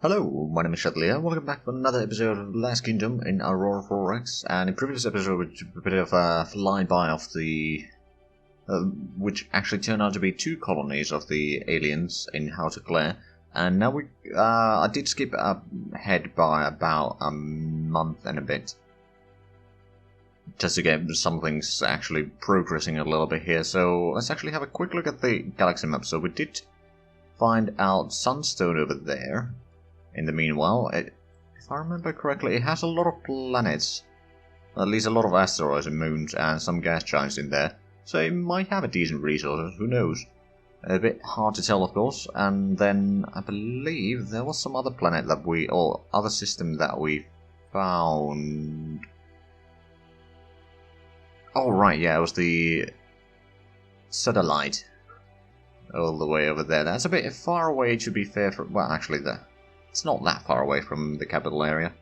Hello, my name is Zhatelier. Welcome back to another episode of Last Kingdom in Aurora 4X. And in previous episode, we did a bit of a flyby of the... which actually turned out to be two colonies of the aliens in Zhatelier. And now I did skip ahead by about a month and a bit. Just to get some things actually progressing a little bit here. So let's actually have a quick look at the galaxy map. So we did find out Sunstone over there. In the meanwhile, if I remember correctly, it has a lot of planets. At least a lot of asteroids and moons and some gas giants in there. So it might have a decent resources, who knows. A bit hard to tell, of course. And then I believe there was some other planet that or other system that we found. Oh right, yeah, it was the Zhatelier. All the way over there. That's a bit far away, to be fair. Well, actually, it's not that far away from the capital area.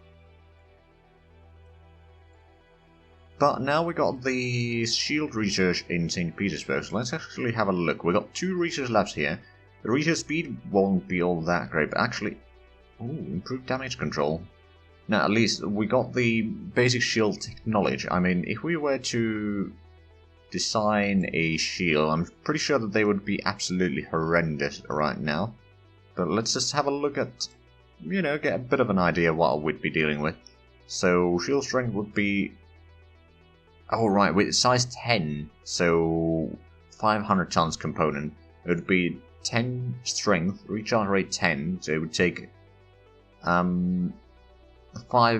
But now we got the shield research in St. Petersburg, so let's actually have a look. We got two research labs here. The research speed won't be all that great, but actually... Ooh, improved damage control. Now, at least we got the basic shield technology. I mean, if we were to design a shield, I'm pretty sure that they would be absolutely horrendous right now. But let's just have a look at... You know, get a bit of an idea of what we'd be dealing with. So, shield strength would be... Oh, right, with size 10, so 500 tons component. It would be 10 strength, recharge rate 10, so it would take 5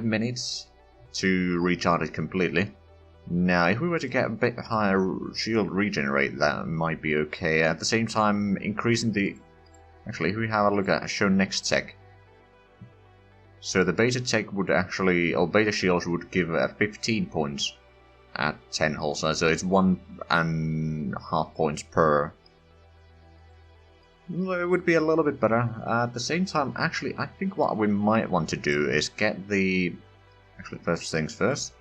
minutes to recharge it completely. Now, if we were to get a bit higher shield regenerate, that might be okay. At the same time, increasing the... Actually, if we have a look at show next tech. So the beta tech would actually, or beta shields would give 15 points at 10 hull size, so it's 1.5 points per. It would be a little bit better. At the same time, actually, I think what we might want to do is get the... Actually, first things first.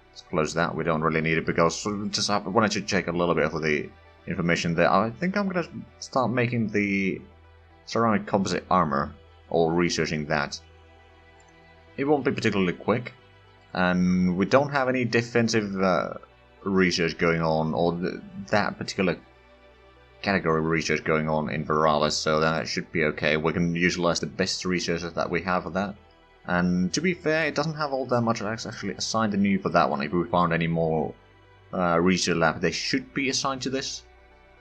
Let's close that, we don't really need it, because I wanted to check a little bit of the information there. I think I'm going to start making the ceramic composite armor, or researching that. It won't be particularly quick, and we don't have any defensive research going on, or that particular category research going on in Veralis, so that should be okay. We can utilize the best researchers that we have for that. And to be fair, it doesn't have all that much. I actually assigned a new for that one. If we found any more research lab, they should be assigned to this.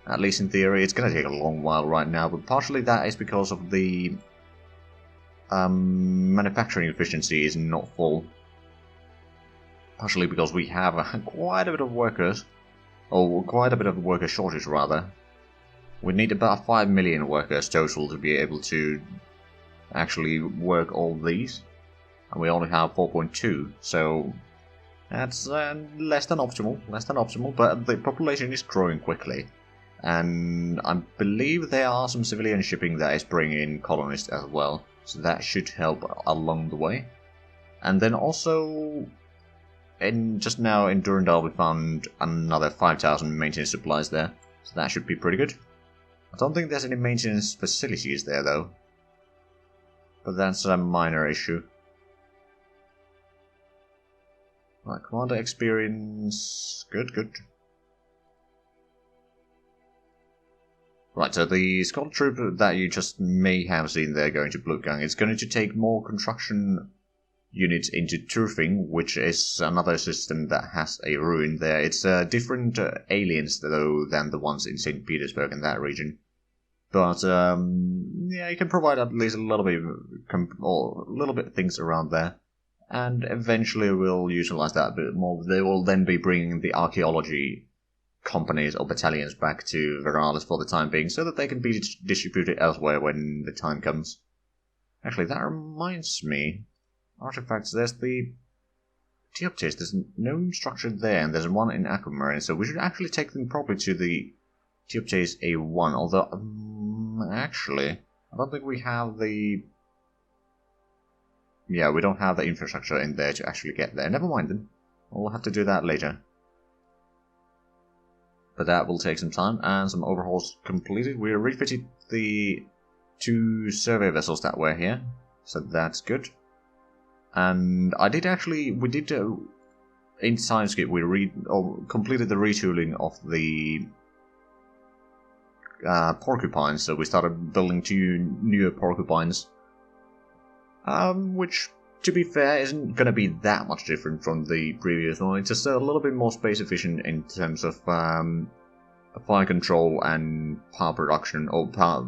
At least in theory. It's going to take a long while right now, but partially that is because of the... manufacturing efficiency is not full. Partially because we have quite a bit of workers, or quite a bit of worker shortage rather. We need about 5 million workers total to be able to actually work all these, and we only have 4.2, so that's less than optimal, but the population is growing quickly. And I believe there are some civilian shipping that is bringing in colonists as well. So that should help along the way. And then also, just now in Durandal we found another 5,000 maintenance supplies there. So that should be pretty good. I don't think there's any maintenance facilities there though. But that's a minor issue. Right, commander experience... Good. Right, so the Scotland troop that you just may have seen there going to Blutgang, it's going to take more construction units into Turfing, which is another system that has a ruin there. It's different aliens, though, than the ones in St. Petersburg in that region. But, yeah, you can provide at least a little bit of things around there. And eventually we'll utilize that a bit more. They will then be bringing the archaeology companies or battalions back to Veralis for the time being, so that they can be distributed elsewhere when the time comes. Actually, that reminds me, artifacts, there's the Teoptes, there's no structure there, and there's one in Aquamarine, so we should actually take them probably to the Teoptes A1, although, actually, I don't think we have the... Yeah, we don't have the infrastructure in there to actually get there. Never mind then, we'll have to do that later. But that will take some time, and some overhauls completed. We refitted the 2 survey vessels that were here. So that's good. And I did actually, we did, in Timeskip, we completed the retooling of the porcupines, so we started building 2 newer porcupines, which, to be fair, isn't going to be that much different from the previous one. It's just a little bit more space efficient in terms of fire control and power production, or power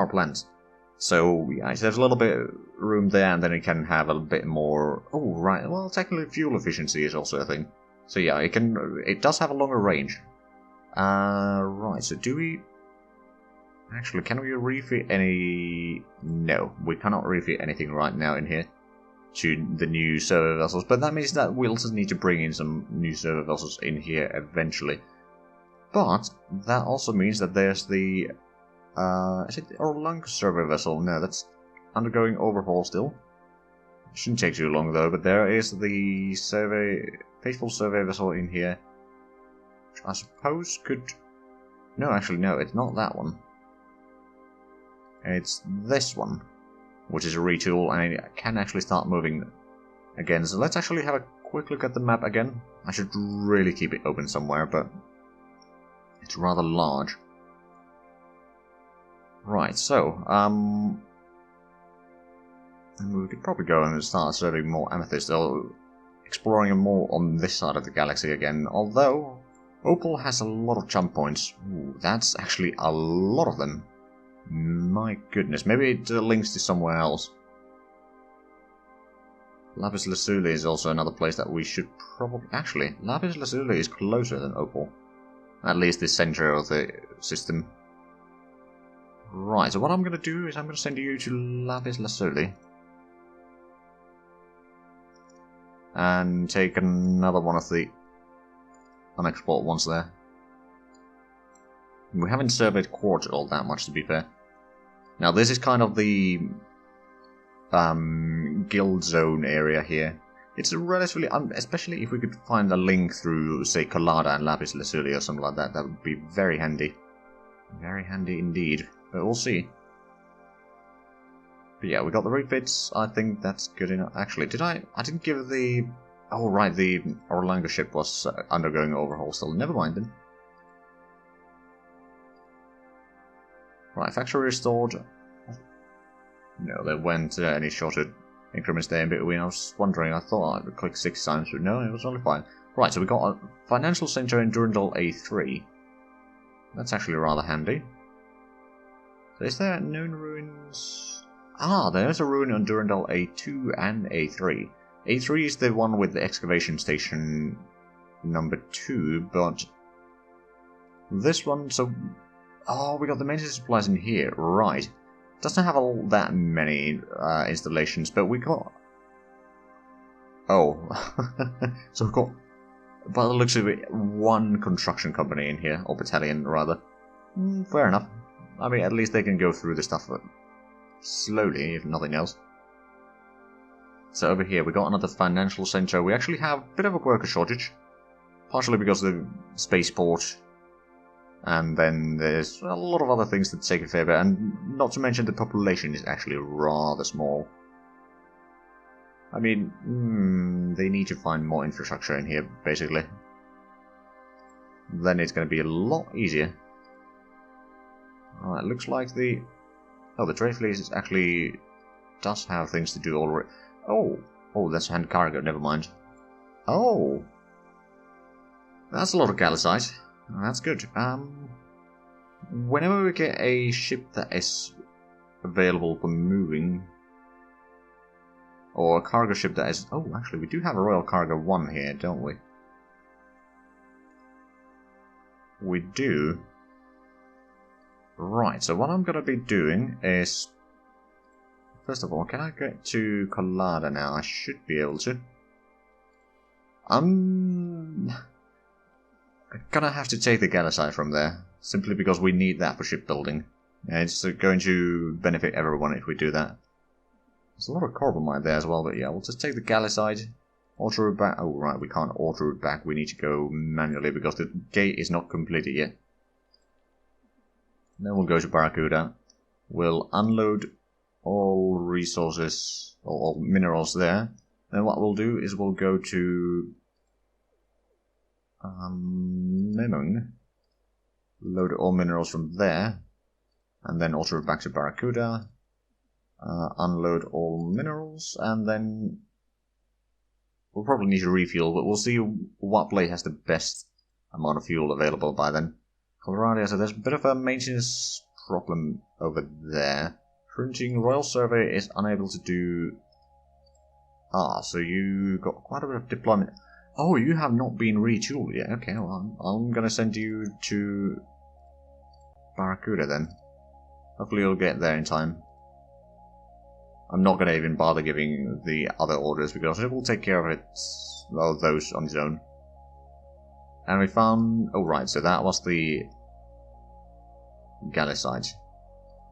plants. So yeah, there's a little bit of room there, and then it can have a bit more. Oh right, well technically fuel efficiency is also a thing. So yeah, it does have a longer range. Right. So do we actually can we refit any? No, we cannot refit anything right now in here to the new server vessels. But that means that we'll just need to bring in some new server vessels in here eventually. But that also means that there's the. Is it the Aurora survey vessel? No, that's undergoing overhaul still. Shouldn't take too long though, but there is the faithful survey vessel in here. Which I suppose could... No, actually no, it's not that one. It's this one, which is a retool, and it can actually start moving again. So let's actually have a quick look at the map again. I should really keep it open somewhere, but it's rather large. Right, so, we could probably go and start serving more amethyst, or exploring more on this side of the galaxy again, although Opal has a lot of jump points. Ooh, that's actually a lot of them. My goodness, maybe it links to somewhere else. Lapis Lazuli is also another place that we should probably... Actually, Lapis Lazuli is closer than Opal. At least the center of the system. Right, so what I'm going to do is I'm going to send you to Lapis Lazuli. And take another one of the unexplored ones there. We haven't surveyed Quartz all that much, to be fair. Now this is kind of the guild zone area here. It's a relatively, especially if we could find a link through, say, Collada and Lapis Lazuli or something like that, that would be very handy. Very handy indeed. But we'll see. But yeah, we got the refits. I think that's good enough. Actually, I didn't give the... Oh right, the Orlando ship was undergoing overhaul still. Never mind then. Right, factory restored. No, there weren't any shorter increments there in between. I was wondering, I thought I would click 6 times, but no, it was only 5. Right, so we got a financial center in Durandal A3. That's actually rather handy. So is there known ruins? Ah, there's a ruin on Durandal A2 and A3. A3 is the one with the excavation station number 2, but this one, so... Oh, we got the maintenance supplies in here, right. Doesn't have all that many installations, but we got... Oh, so we've got, by the looks of it, one construction company in here, or battalion rather. Fair enough. I mean, at least they can go through the stuff slowly, if nothing else. So over here, we got another financial center. We actually have a bit of a worker shortage, partially because of the spaceport, and then there's a lot of other things that take a fair bit, and not to mention the population is actually rather small. I mean, they need to find more infrastructure in here, basically. Then it's going to be a lot easier. Alright, looks like the... Oh, the trade fleet is actually... does have things to do already. Oh! Oh, that's hand cargo, never mind. Oh! That's a lot of gallicite. That's good. Whenever we get a ship that is available for moving... Or a cargo ship that is... Oh, actually, we do have a Royal Cargo 1 here, don't we? We do. Right, so what I'm going to be doing is... First of all, can I get to Collada now? I should be able to. I'm gonna have to take the gallicite from there, simply because we need that for shipbuilding. It's going to benefit everyone if we do that. There's a lot of carbamide there as well, but yeah, we'll just take the gallicite, auto route back. Oh right, we can't auto route back, we need to go manually because the gate is not completed yet. Then we'll go to Barracuda, we'll unload all resources, or all minerals there. Then what we'll do is we'll go to Memung, load all minerals from there, and then also back to Barracuda, unload all minerals, and then we'll probably need to refuel, but we'll see what place has the best amount of fuel available by then. Colorado, so there's a bit of a maintenance problem over there. Printing Royal Survey is unable to do... so you got quite a bit of deployment. Oh, you have not been retooled yet. Okay, well, I'm gonna send you to Barracuda then. Hopefully you'll get there in time. I'm not gonna even bother giving the other orders because it will take care of it, well, those on its own. And we found... oh right, so that was the galley site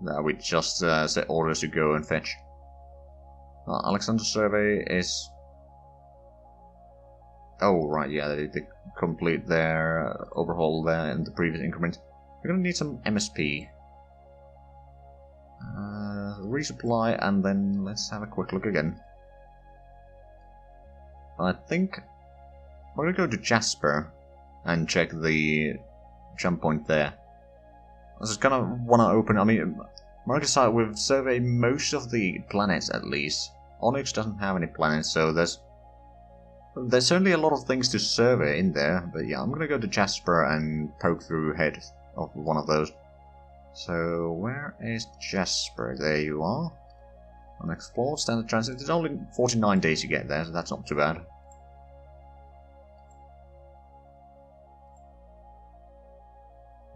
that we just set orders to go and fetch. Alexandrus survey is... oh right, yeah, they complete their overhaul there in the previous increment. We're gonna need some MSP. Resupply, and then let's have a quick look again. I think we're gonna go to Jasper and check the jump point there. I just kind of want to open... I mean, Marcus site, we've surveyed most of the planets at least. Onyx doesn't have any planets, so there's certainly a lot of things to survey in there. But yeah, I'm gonna go to Jasper and poke through head of one of those. So where is Jasper? There you are. Unexplored, standard transit. It's only 49 days to get there, so that's not too bad.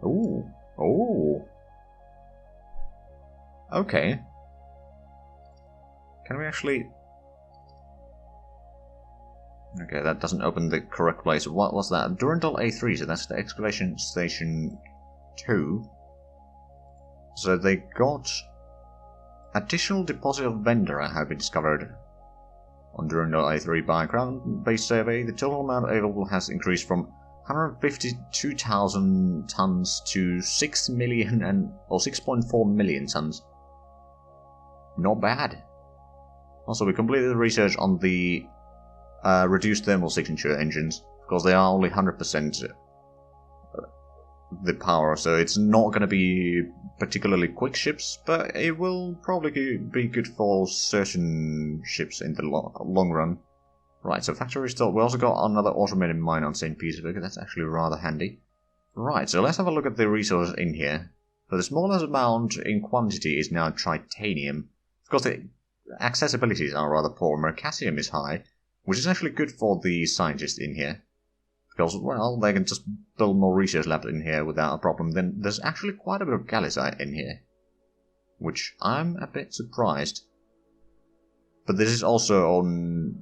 Ooh. Oh. Okay. Can we actually... okay, that doesn't open the correct place. What was that? Durandal A3, so that's the excavation station 2. So they got additional deposit of vendor have been discovered on Durandal A3 by ground-based survey. The total amount available has increased from 152,000 tons to 6 million or 6.4 million tons. Not bad. Also, we completed the research on the reduced thermal signature engines, because they are only 100% the power, so it's not going to be particularly quick ships, but it will probably be good for certain ships in the long run. Right, so factory restored. We also got another automated mine on St. Petersburg. That's actually rather handy. Right, so let's have a look at the resources in here. So the smallest amount in quantity is now titanium. Of course, the accessibilities are rather poor. Mercasium is high, which is actually good for the scientists in here. Because, well, they can just build more research labs in here without a problem. Then there's actually quite a bit of gallicite in here, which I'm a bit surprised. But this is also on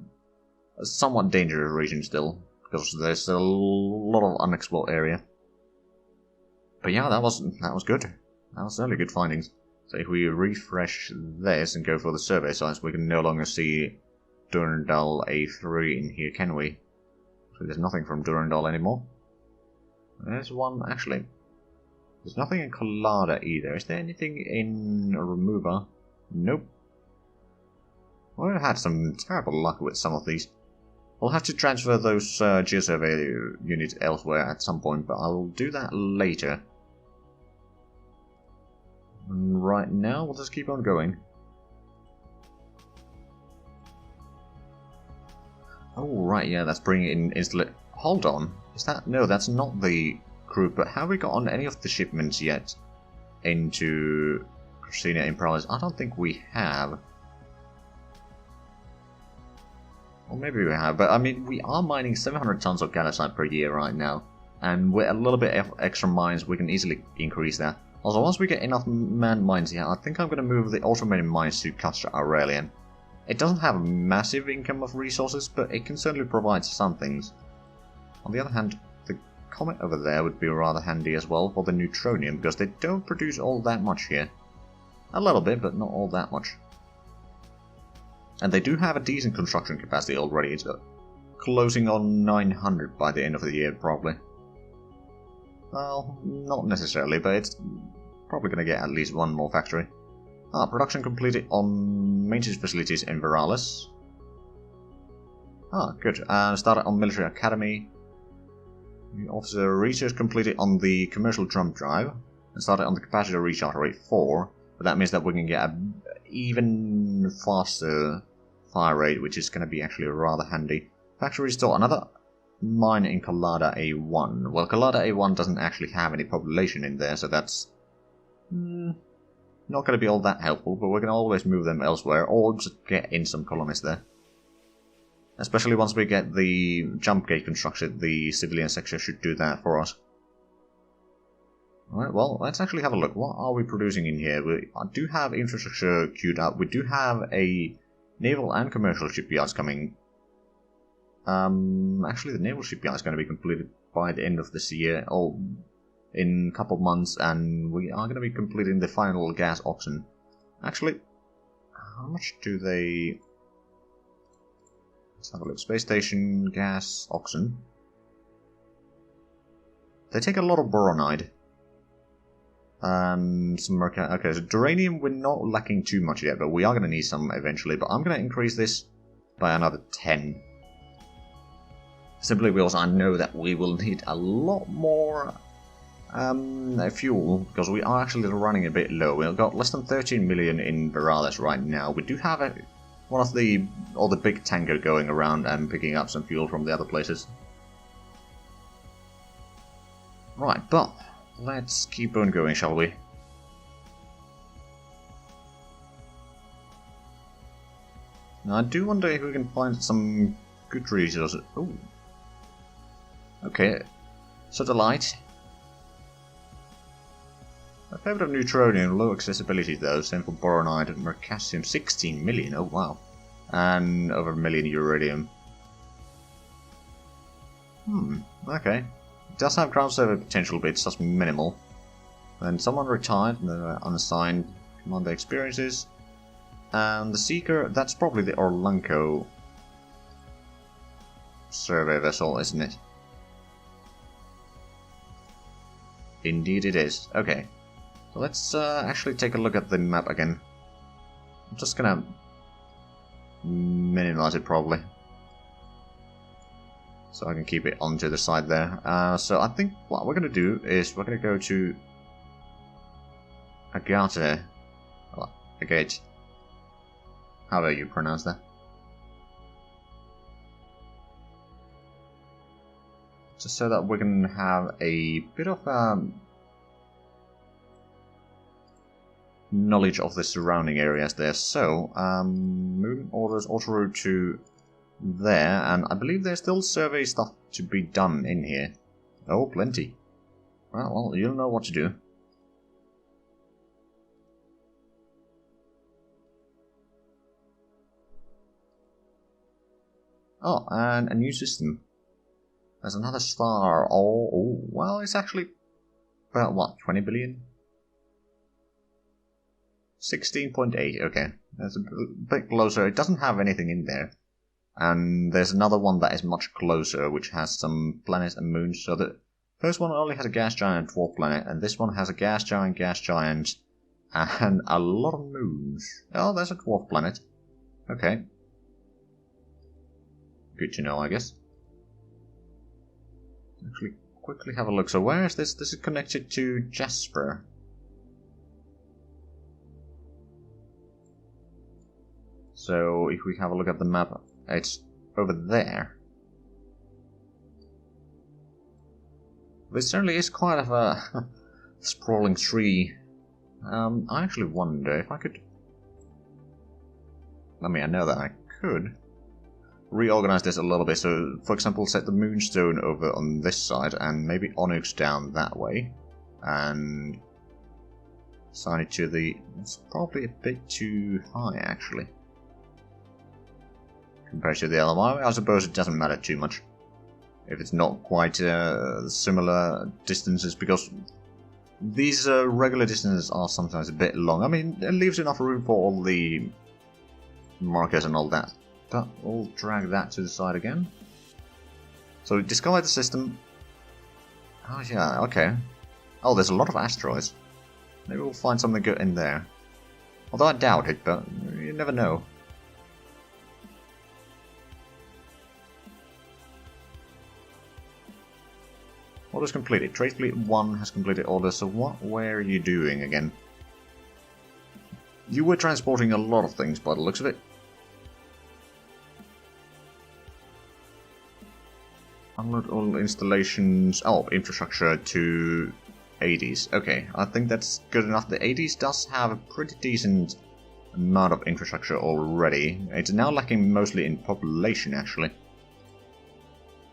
a somewhat dangerous region still, because there's a lot of unexplored area. But yeah, that was good. That was certainly good findings. So if we refresh this and go for the survey sites, we can no longer see Durandal A3 in here, can we? So there's nothing from Durandal anymore. There's one, actually. There's nothing in Collada either. Is there anything in Remover? Nope. Well, I've had some terrible luck with some of these. We'll have to transfer those geosurvey units elsewhere at some point, but I'll do that later. And right now, we'll just keep on going. Oh, right, yeah, that's bringing in installation. Hold on. Is that... no, that's not the crew, but have we got on any of the shipments yet into Christina Imperalis? I don't think we have. Or maybe we have, but I mean, we are mining 700 tons of gallicite per year right now, and with a little bit of extra mines, we can easily increase that. Also, once we get enough manned mines here, I think I'm going to move the automated mines to Castra Aurelian. It doesn't have a massive income of resources, but it can certainly provide some things. On the other hand, the comet over there would be rather handy as well for the neutronium, because they don't produce all that much here. A little bit, but not all that much. And they do have a decent construction capacity already. It's closing on 900 by the end of the year, probably. Well, not necessarily, but it's probably going to get at least one more factory. Production completed on maintenance facilities in Veralis. Good. Started on military academy. Officer research completed on the commercial drum drive. And started on the capacitor recharge rate 4. But that means that we can get an even faster fire rate, which is going to be actually rather handy. Factory restore, another mine in Collada A1. Well, Collada A1 doesn't actually have any population in there, so that's not going to be all that helpful, but we can always move them elsewhere, or just get in some colonists there. Especially once we get the jump gate constructed, the civilian section should do that for us. Alright, well, let's actually have a look. What are we producing in here? We do have infrastructure queued up. We do have a naval and commercial shipyards coming. Actually, the naval shipyard is going to be completed by the end of this year, or in a couple of months, and we are going to be completing the final gas auction. Actually, how much do they... Let's have a look. Space station, gas auction. They take a lot of boronide. And some mercury. Okay, so duranium we're not lacking too much yet, but we are going to need some eventually. But I'm going to increase this by another 10. Simply because I know that we will need a lot more fuel, because we are actually running a bit low. We've got less than 13 million in Veralis right now. We do have one of the big tanker going around and picking up some fuel from the other places. Right, but let's keep on going, shall we? Now, I do wonder if we can find some good resources. Oh. Okay. Satellite. A fair bit of neutronium, low accessibility though, same for boronide and mercasium. 16 million, oh wow. And over a million uridium. Okay. It does have ground server potential, but it's just minimal. Then someone retired, and they're unassigned commander experiences. And the Seeker, that's probably the Orlanco survey vessel, isn't it? Indeed it is. Okay. So let's actually take a look at the map again. I'm just gonna minimize it probably, so I can keep it onto the side there. So I think what we're gonna do is we're gonna go to Agate. However you pronounce that. Just so that we can have a bit of knowledge of the surrounding areas there. So, movement orders, auto route to there, and I believe there's still survey stuff to be done in here. Oh, plenty. Well, you'll know what to do. Oh, and a new system. There's another star. Oh, well, it's actually about what, 20 billion? 16.8, okay. That's a bit closer. It doesn't have anything in there. And there's another one that is much closer, which has some planets and moons. So the first one only has a gas giant dwarf planet, and this one has a gas giant, and a lot of moons. Oh, there's a dwarf planet. Okay. Good to know, I guess. Actually, quickly have a look. So where is this? This is connected to Jasper. So if we have a look at the map, it's over there. This certainly is quite of a sprawling tree. I actually wonder if I could... I mean, I know that I could reorganize this a little bit. So, for example, set the Moonstone over on this side and maybe Onyx down that way. And assign it to the... It's probably a bit too high, actually, compared to the other one. I suppose it doesn't matter too much if it's not quite similar distances, because these regular distances are sometimes a bit long. I mean, it leaves enough room for all the markers and all that. But we'll drag that to the side again. So discover the system. Oh yeah, okay. Oh, there's a lot of asteroids. Maybe we'll find something good in there. Although I doubt it, but you never know. Orders completed. Trade Fleet 1 has completed orders, so what were you doing again? You were transporting a lot of things by the looks of it. Unload all installations... Oh, infrastructure to 80s. Okay, I think that's good enough. The 80s does have a pretty decent amount of infrastructure already. It's now lacking mostly in population, actually.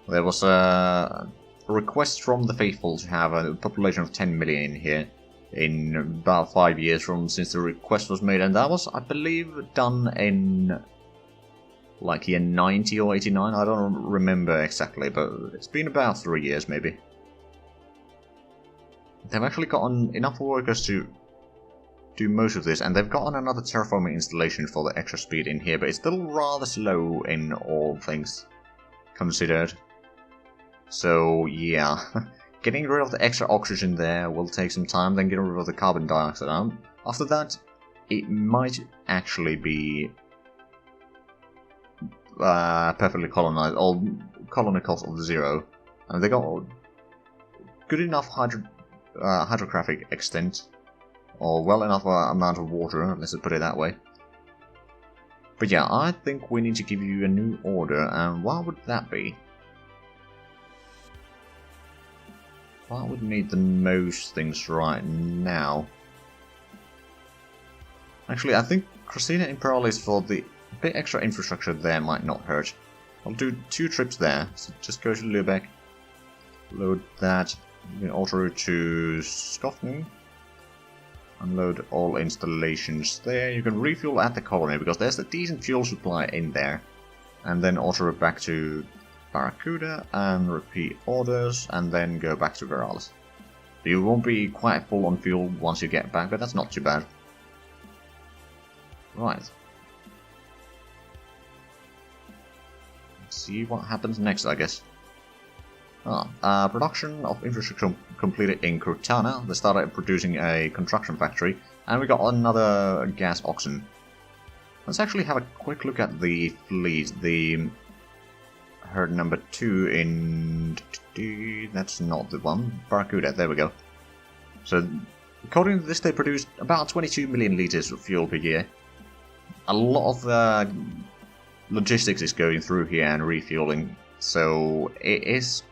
There was a request from the faithful to have a population of 10 million in here in about 5 years from since the request was made, and that was, I believe, done in like year 90 or 89, I don't remember exactly, but it's been about 3 years maybe. They've actually gotten enough workers to do most of this, and they've gotten another terraforming installation for the extra speed in here, but it's still rather slow in all things considered. So yeah, getting rid of the extra oxygen there will take some time, then getting rid of the carbon dioxide. After that, it might actually be perfectly colonized, or colony cost of 0. And they got good enough hydrographic extent, or well enough amount of water, let's put it that way. But yeah, I think we need to give you a new order, and what would that be? What would need the most things right now? Actually, I think Christina Imperalis for the bit extra infrastructure there might not hurt. I'll do 2 trips there, so just go to Lübeck, load that, auto route to Scotland, unload all installations there. You can refuel at the colony because there's a decent fuel supply in there, and then auto route back to Barracuda and repeat orders, and then go back to Veralis. You won't be quite full on fuel once you get back, but that's not too bad. Right. Let's see what happens next, I guess. Production of infrastructure completed in Cortana. They started producing a construction factory, and we got another gas oxen. Let's actually have a quick look at the fleet. The herd number 2 in... That's not the one. Barracuda, there we go. So, according to this, they produced about 22 million litres of fuel per year. A lot of logistics is going through here and refueling, so it is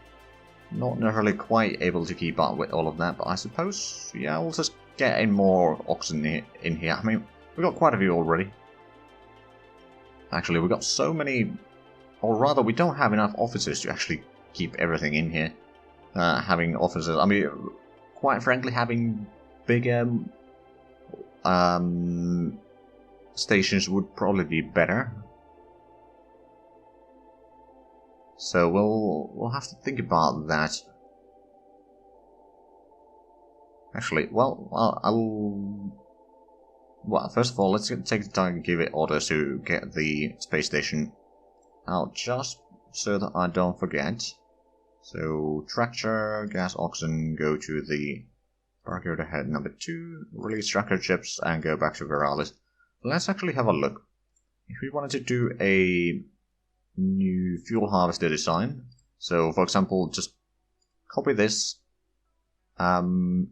not necessarily quite able to keep up with all of that, but I suppose, yeah, we'll just get in more oxen in here. I mean, we've got quite a few already. Actually, we've got so many, or rather, we don't have enough officers to actually keep everything in here. Having officers, I mean, quite frankly, having bigger stations would probably be better. So we'll have to think about that. Actually, well, first of all, let's take the time and give it orders to get the space station out, just so that I don't forget. So, tractor, gas oxen, go to the Barracuda head number 2, release tractor chips, and go back to Veralis. Let's actually have a look. If we wanted to do a new fuel harvester design, so for example, just copy this. So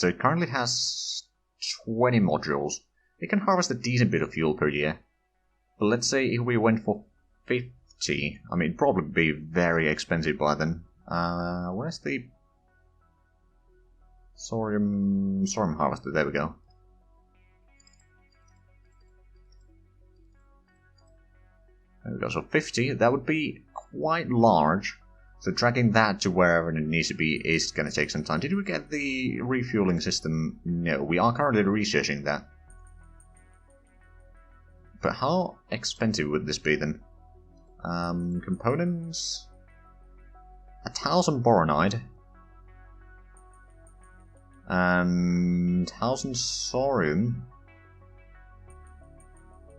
it currently has 20 modules. It can harvest a decent bit of fuel per year. But let's say if we went for 50, I mean, it'd probably be very expensive by then. Where's the Sorium harvester? There we go. There we go, so 50, that would be quite large. So tracking that to wherever it needs to be is going to take some time. Did we get the refueling system? No, we are currently researching that. But how expensive would this be then? Components? 1,000 boronite. And 1,000 sorium.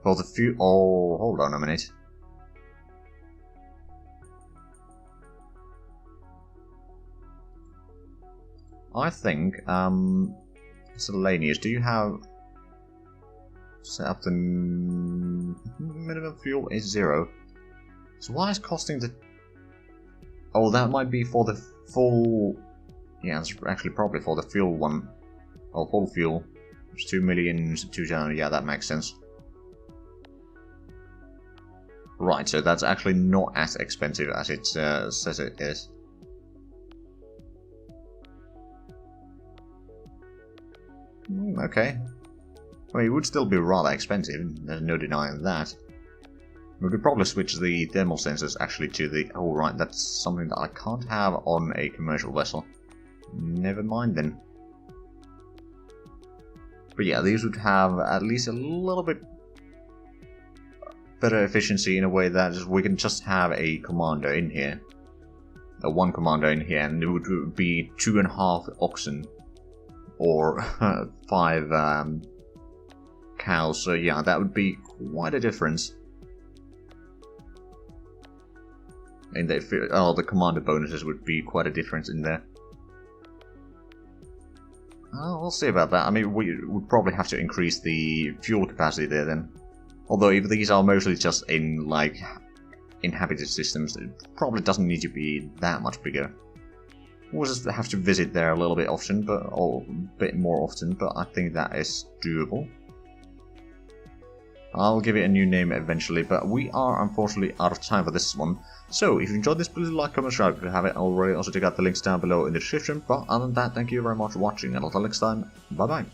For the fuel. Oh, hold on a minute. I think, Selenius, do you have set up the minimum fuel is 0. So why is costing the... Oh, that might be for the full... Yeah, it's actually probably for the fuel one. Oh, full fuel. It's 2 million, 2,000, yeah, that makes sense. Right, so that's actually not as expensive as it says it is. Okay. I mean, it would still be rather expensive, there's no denying that. We could probably switch the thermal sensors actually to the... Oh right, that's something that I can't have on a commercial vessel. Never mind then. But yeah, these would have at least a little bit better efficiency in a way that we can just have a commander in here. One commander in here, and it would be 2.5 oxen. Or 5 cows, so yeah, that would be quite a difference. And the commander bonuses would be quite a difference in there. We'll see about that. I mean, we would probably have to increase the fuel capacity there then. Although if these are mostly just in, like, inhabited systems, it probably doesn't need to be that much bigger. We'll just have to visit there a little bit often, or a bit more often, but I think that is doable. I'll give it a new name eventually, but we are unfortunately out of time for this one. So, if you enjoyed this, please like, comment, subscribe if you haven't already. Also check out the links down below in the description. But other than that, thank you very much for watching, and until next time, bye bye.